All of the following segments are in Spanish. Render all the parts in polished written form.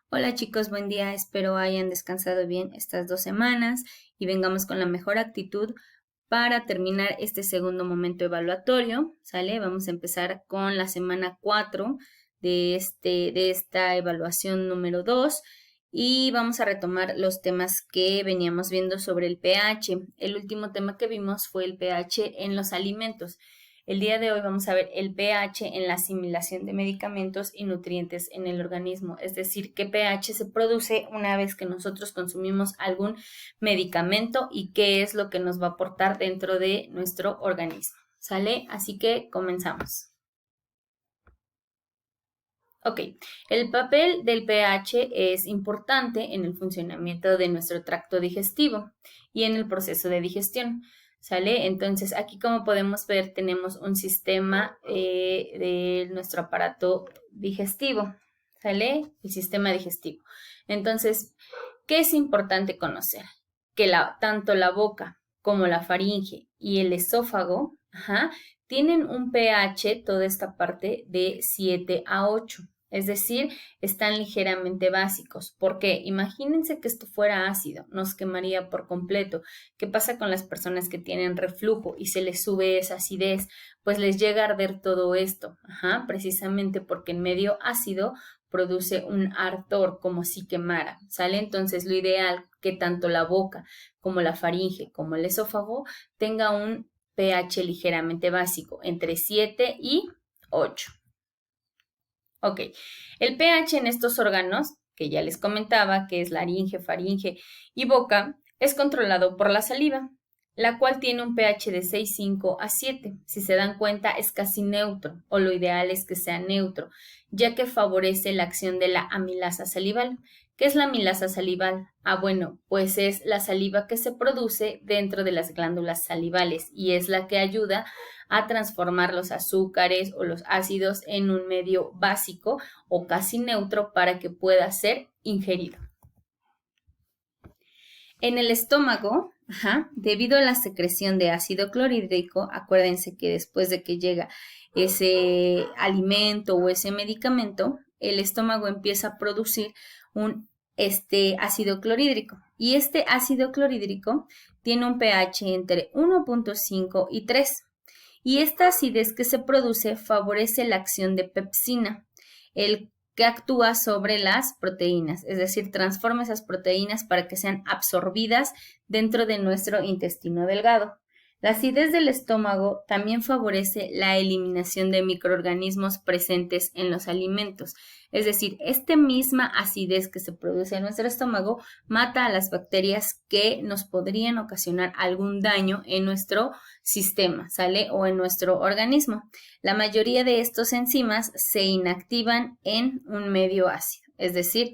Hola chicos, buen día. Espero hayan descansado bien estas 2 semanas y vengamos con la mejor actitud para terminar este segundo momento evaluatorio. ¿Sale? Vamos a empezar con la semana 4 de esta evaluación número 2 y vamos a retomar los temas que veníamos viendo sobre el pH. El último tema que vimos fue el pH en los alimentos. El día de hoy vamos a ver el pH en la asimilación de medicamentos y nutrientes en el organismo, es decir, qué pH se produce una vez que nosotros consumimos algún medicamento y qué es lo que nos va a aportar dentro de nuestro organismo. ¿Sale? Así que comenzamos. Ok, el papel del pH es importante en el funcionamiento de nuestro tracto digestivo y en el proceso de digestión. ¿Sale? Entonces, aquí como podemos ver, tenemos un sistema de nuestro aparato digestivo. ¿Sale? El sistema digestivo. Entonces, ¿qué es importante conocer? Que tanto la boca como la faringe y el esófago, tienen un pH, toda esta parte, de 7 a 8. Es decir, están ligeramente básicos. ¿Por qué? Imagínense que esto fuera ácido, nos quemaría por completo. ¿Qué pasa con las personas que tienen reflujo y se les sube esa acidez? Pues les llega a arder todo esto, precisamente porque en medio ácido produce un ardor como si quemara, ¿sale? Entonces lo ideal que tanto la boca como la faringe como el esófago tenga un pH ligeramente básico, entre 7 y 8. Ok, el pH en estos órganos, que ya les comentaba, que es laringe, faringe y boca, es controlado por la saliva, la cual tiene un pH de 6,5 a 7. Si se dan cuenta, es casi neutro, o lo ideal es que sea neutro, ya que favorece la acción de la amilasa salival. ¿Qué es la amilasa salival? Bueno, pues es la saliva que se produce dentro de las glándulas salivales y es la que ayuda a transformar los azúcares o los ácidos en un medio básico o casi neutro para que pueda ser ingerido. En el estómago, debido a la secreción de ácido clorhídrico, acuérdense que después de que llega ese alimento o ese medicamento, el estómago empieza a producir un ácido clorhídrico. Y este ácido clorhídrico tiene un pH entre 1,5 y 3. Y esta acidez que se produce favorece la acción de pepsina, el que actúa sobre las proteínas, es decir, transforma esas proteínas para que sean absorbidas dentro de nuestro intestino delgado. La acidez del estómago también favorece la eliminación de microorganismos presentes en los alimentos. Es decir, esta misma acidez que se produce en nuestro estómago mata a las bacterias que nos podrían ocasionar algún daño en nuestro sistema, ¿sale? O en nuestro organismo. La mayoría de estos enzimas se inactivan en un medio ácido, es decir,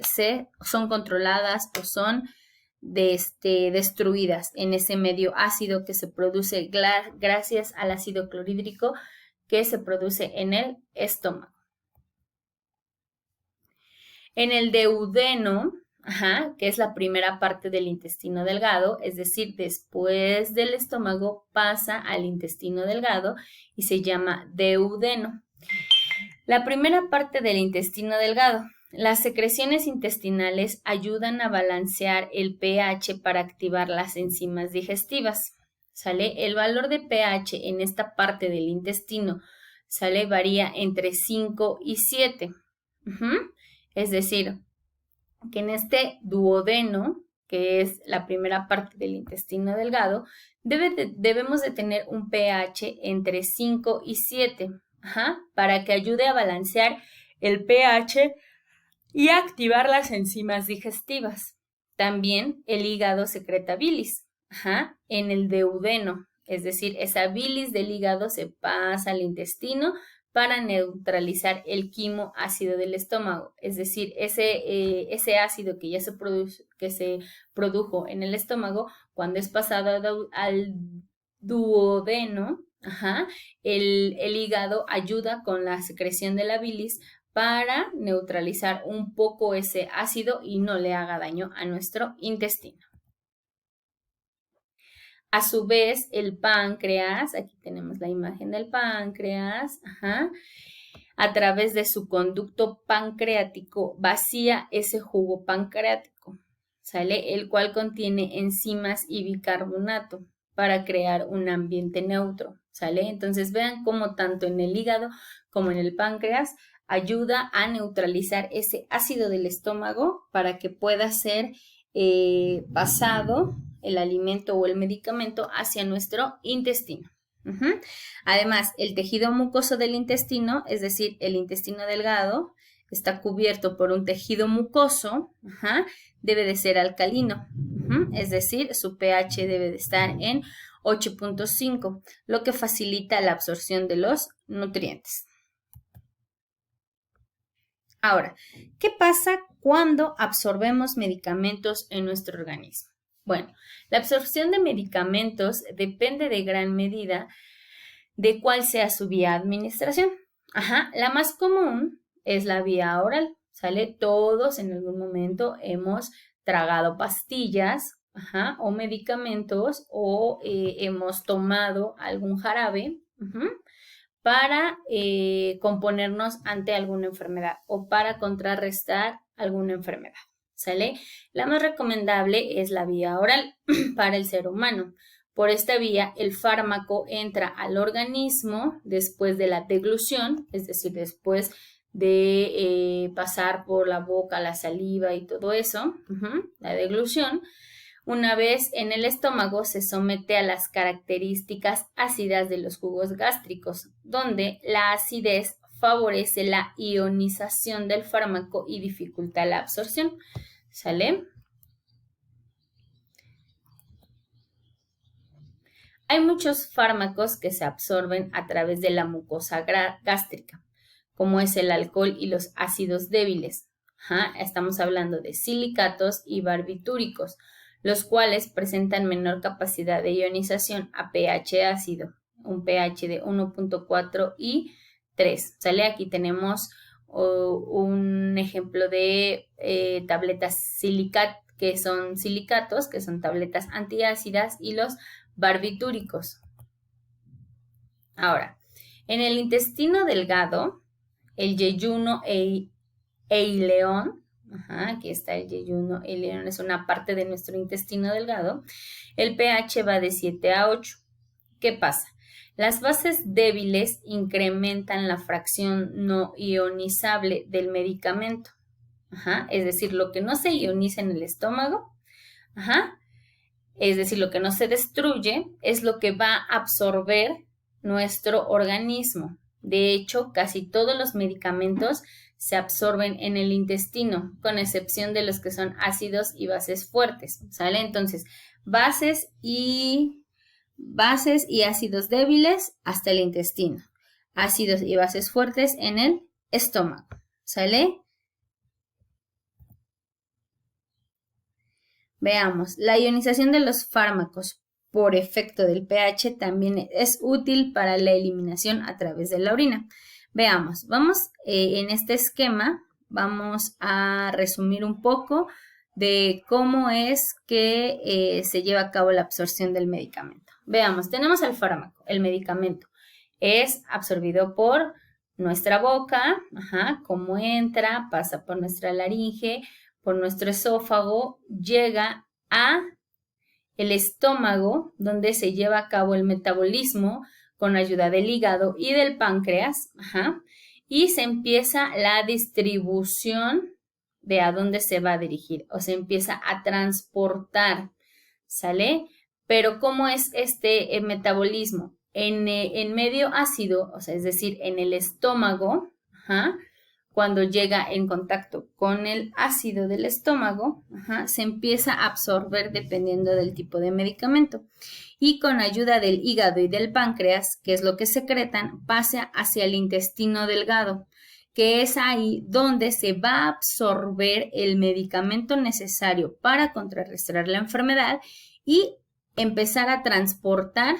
son controladas o son destruidas en ese medio ácido que se produce gracias al ácido clorhídrico que se produce en el estómago. En el duodeno, que es la primera parte del intestino delgado, es decir, después del estómago pasa al intestino delgado y se llama duodeno. La primera parte del intestino delgado. Las secreciones intestinales ayudan a balancear el pH para activar las enzimas digestivas. ¿Sale? El valor de pH en esta parte del intestino, ¿sale? Varía entre 5 y 7. Es decir, que en este duodeno, que es la primera parte del intestino delgado, debemos de tener un pH entre 5 y 7, para que ayude a balancear el pH y a activar las enzimas digestivas. También el hígado secreta bilis, en el duodeno, es decir, esa bilis del hígado se pasa al intestino para neutralizar el quimo ácido del estómago, es decir, ese ácido que ya se produjo en el estómago, cuando es pasado al duodeno, el hígado ayuda con la secreción de la bilis para neutralizar un poco ese ácido y no le haga daño a nuestro intestino. A su vez, el páncreas, aquí tenemos la imagen del páncreas, a través de su conducto pancreático vacía ese jugo pancreático, ¿sale? El cual contiene enzimas y bicarbonato para crear un ambiente neutro, ¿sale? Entonces vean cómo tanto en el hígado como en el páncreas ayuda a neutralizar ese ácido del estómago para que pueda ser pasado el alimento o el medicamento hacia nuestro intestino. Además, el tejido mucoso del intestino, es decir, el intestino delgado, está cubierto por un tejido mucoso, debe de ser alcalino, es decir, su pH debe de estar en 8.5, lo que facilita la absorción de los nutrientes. Ahora, ¿qué pasa cuando absorbemos medicamentos en nuestro organismo? Bueno, la absorción de medicamentos depende de gran medida de cuál sea su vía de administración. La más común es la vía oral, ¿sale? Todos en algún momento hemos tragado pastillas, o medicamentos o hemos tomado algún jarabe, para componernos ante alguna enfermedad o para contrarrestar alguna enfermedad, ¿sale? La más recomendable es la vía oral para el ser humano. Por esta vía, el fármaco entra al organismo después de la deglución, es decir, después de pasar por la boca, la saliva y todo eso, la deglución. Una vez en el estómago se somete a las características ácidas de los jugos gástricos, donde la acidez favorece la ionización del fármaco y dificulta la absorción. ¿Sale? Hay muchos fármacos que se absorben a través de la mucosa gástrica, como es el alcohol y los ácidos débiles. Estamos hablando de silicatos y barbitúricos, los cuales presentan menor capacidad de ionización a pH ácido, un pH de 1.4 y 3. ¿Sale? Aquí tenemos un ejemplo de tabletas que son silicatos, que son tabletas antiácidas, y los barbitúricos. Ahora, en el intestino delgado, el yeyuno e ileón, aquí está el yeyuno e ileón, es una parte de nuestro intestino delgado, el pH va de 7 a 8. ¿Qué pasa? Las bases débiles incrementan la fracción no ionizable del medicamento, es decir, lo que no se ioniza en el estómago, es decir, lo que no se destruye es lo que va a absorber nuestro organismo. De hecho, casi todos los medicamentos se absorben en el intestino, con excepción de los que son ácidos y bases fuertes, ¿sale? Entonces, bases y ácidos débiles hasta el intestino, ácidos y bases fuertes en el estómago, ¿sale? Veamos, la ionización de los fármacos por efecto del pH también es útil para la eliminación a través de la orina. Veamos, en este esquema vamos a resumir un poco de cómo es que se lleva a cabo la absorción del medicamento. Veamos, tenemos el fármaco, el medicamento. Es absorbido por nuestra boca, cómo entra, pasa por nuestra laringe, por nuestro esófago, llega a el estómago, donde se lleva a cabo el metabolismo con ayuda del hígado y del páncreas, y se empieza la distribución de a dónde se va a dirigir, o se empieza a transportar, ¿sale? Pero ¿cómo es este metabolismo? En medio ácido, o sea, es decir, en el estómago, cuando llega en contacto con el ácido del estómago, se empieza a absorber dependiendo del tipo de medicamento. Y con ayuda del hígado y del páncreas, que es lo que secretan, pasa hacia el intestino delgado, que es ahí donde se va a absorber el medicamento necesario para contrarrestar la enfermedad y empezar a transportar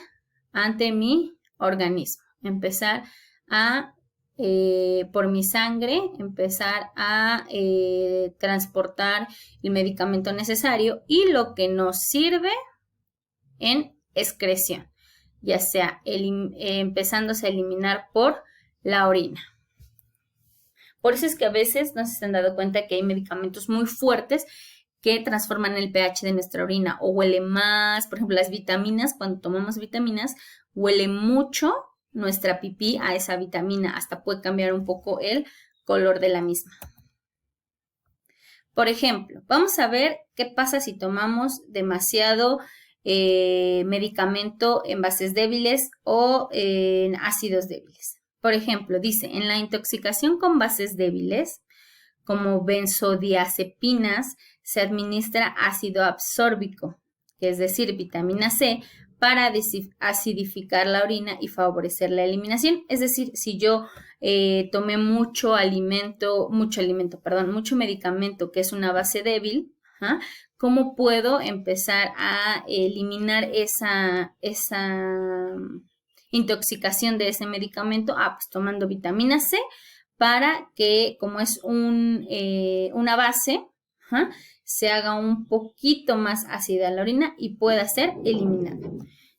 ante mi organismo, empezar a por mi sangre, empezar a transportar el medicamento necesario y lo que nos sirve en excreción, ya sea empezándose a eliminar por la orina. Por eso es que a veces no se han dado cuenta que hay medicamentos muy fuertes que transforman el pH de nuestra orina o huele más, por ejemplo, las vitaminas, cuando tomamos vitaminas, huele mucho nuestra pipí a esa vitamina, hasta puede cambiar un poco el color de la misma. Por ejemplo, vamos a ver qué pasa si tomamos demasiado medicamento en bases débiles o en ácidos débiles. Por ejemplo, dice, en la intoxicación con bases débiles, como benzodiazepinas, se administra ácido absórbico, que es decir, vitamina C, para acidificar la orina y favorecer la eliminación. Es decir, si yo tomé mucho medicamento que es una base débil, ¿cómo puedo empezar a eliminar esa intoxicación de ese medicamento? Pues tomando vitamina C para que, como es una base, se haga un poquito más ácida la orina y pueda ser eliminada.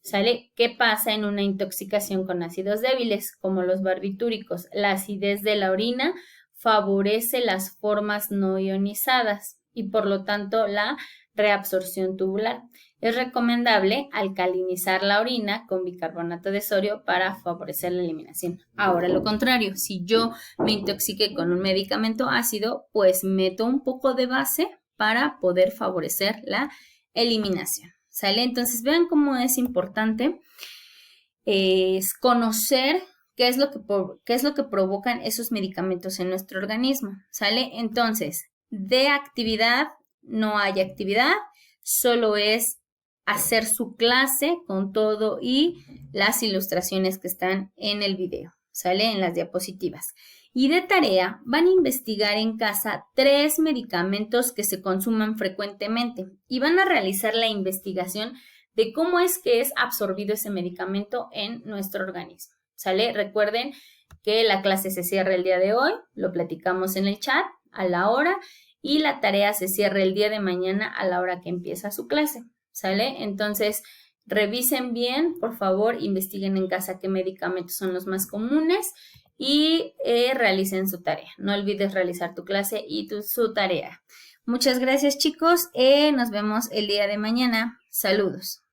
¿Sale? ¿Qué pasa en una intoxicación con ácidos débiles, como los barbitúricos? La acidez de la orina favorece las formas no ionizadas y por lo tanto la reabsorción tubular. Es recomendable alcalinizar la orina con bicarbonato de sodio para favorecer la eliminación. Ahora, lo contrario, si yo me intoxiqué con un medicamento ácido, pues meto un poco de base para poder favorecer la eliminación. ¿Sale? Entonces, vean cómo es importante conocer qué es lo que provocan esos medicamentos en nuestro organismo. ¿Sale? Entonces, de actividad no hay actividad, solo es hacer su clase con todo y las ilustraciones que están en el video, ¿sale? En las diapositivas. Y de tarea van a investigar en casa 3 medicamentos que se consuman frecuentemente y van a realizar la investigación de cómo es que es absorbido ese medicamento en nuestro organismo, ¿sale? Recuerden que la clase se cierra el día de hoy, lo platicamos en el chat a la hora y la tarea se cierra el día de mañana a la hora que empieza su clase, ¿sale? Entonces, revisen bien, por favor, investiguen en casa qué medicamentos son los más comunes y realicen su tarea. No olvides realizar tu clase y su tarea. Muchas gracias, chicos. Nos vemos el día de mañana. Saludos.